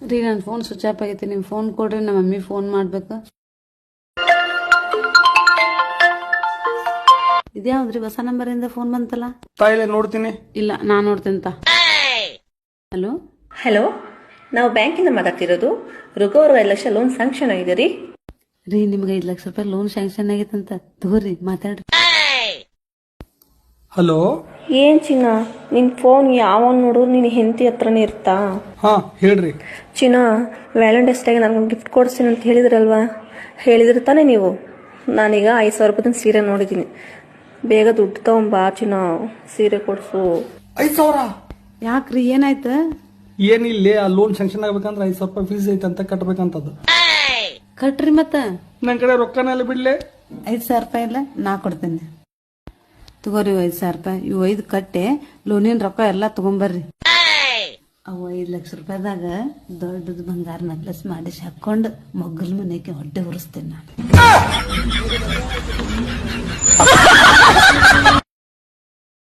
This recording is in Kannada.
ರೀ ನನ್ನ ಫೋನ್ ಸ್ವಿಚ್ ಆಫ್ ಆಗೈತಿ, ನಿಮ್ಮ ಫೋನ್ ಕೊಡ್ರಿ, ನಮ್ಮ ಮಮ್ಮಿ ಫೋನ್ ಮಾಡ್ಬೇಕು. ಇದ್ಯಾವ್ದ್ರಿ ಹೊಸ ನಂಬರಿಂದ ಫೋನ್ ಬಂತಲ್ಲ? ತಾಯಿಲೆ ನೋಡ್ತೀನಿ. ಇಲ್ಲ ನಾ ನೋಡ್ತೇನೆ. ಹಲೋ ಹಲೋ, ನಾವು ಬ್ಯಾಂಕಿಂದ ಮಾತಾಡ್ತಿರೋದು. ರುಗೋ ಅವ್ರ 5 ಲಕ್ಷ ಲೋನ್ ಸ್ಯಾಂಕ್ಷನ್ ಆಗಿದೆ ರೀ. ರೀ ನಿಮ್ಗೆ 5 ಲಕ್ಷ ರೂಪಾಯಿ ಲೋನ್ ಸ್ಯಾಂಕ್ಷನ್ ಆಗೈತಂತ, ತಗೋರಿ ಮಾತಾಡ್ರಿ. ಹಲೋ, ಏನ್ ಚಿನ್ನ, ನಿನ್ ಫೋನ್ ಯಾವನ್ ನೋಡಿದ್ರು ನಿನ್ ಹೆಂಡತಿ ಹತ್ರನೇ ಇರ್ತಾ? ಹಾ ಹೇಳ್ರಿ. ಚಿನ್ನ, ವ್ಯಾಲೆಂಟೈನ್ಸ್ ಡೇಗೆ ನನಗೆ ಗಿಫ್ಟ್ ಕೊಡ್ತೀನಿ ಅಂತ ಹೇಳಿದ್ರಲ್ವಾ? ಹೇಳಿದ್ರೆ ತಾನೇ ನೀವು? ನಾನೀಗ 5,000 ರೂಪಾಯಿ ಸೀರೆ ನೋಡಿದ್ದೀನಿ. ಬೇಗ ದುಡ್ಡು ತಗೊಂಬಾ ಚಿನ್ನ, ಸೀರೆ ಕೊಡ್ಸು. 5,000? ಯಾಕ್ರಿ ಏನಾಯ್ತು? ಏನಿಲ್ಲ, ಆ ಲೋನ್ ಸ್ಯಾಂಕ್ಷನ್ ಆಗ್ಬೇಕಂದ್ರೆ 5,000 ರೂಪಾಯಿ ಫೀಸ್ ಐತೆ ಅಂತ ಕಟ್ಬೇಕಂತದ್ದು. ಕಟ್ರಿ ಮತ್ತ. ನನ್ ಕಡೆ ರೊಕ್ಕನೆಲ್ಲ ಬಿಡ್ಲೆ. 5,000 ರೂಪಾಯಿ ಇಲ್ಲ, ನಾ ಕೊಡ್ತೇನೆ. ತಗೋರಿ 5,000 ರೂಪಾಯಿ. ಇವು 5 ಕಟ್ಟೆ ಲೋನಿನ ರೊಕ್ಕ ಎಲ್ಲ ತಗೊಂಬರ್ರಿ. ಅವು 5 ಲಕ್ಷ ರೂಪಾಯಿದಾಗ ದೊಡ್ಡದು ಬಂಗಾರ ನೆಕ್ಲೆಸ್ ಮಾಡಿಸಿ ಹಾಕೊಂಡು ಮಗ್ಗಲ್ ಮನೆಗೆ ಹೊಟ್ಟೆ ಉರಿಸ್ತೇನೆ ನಾನು.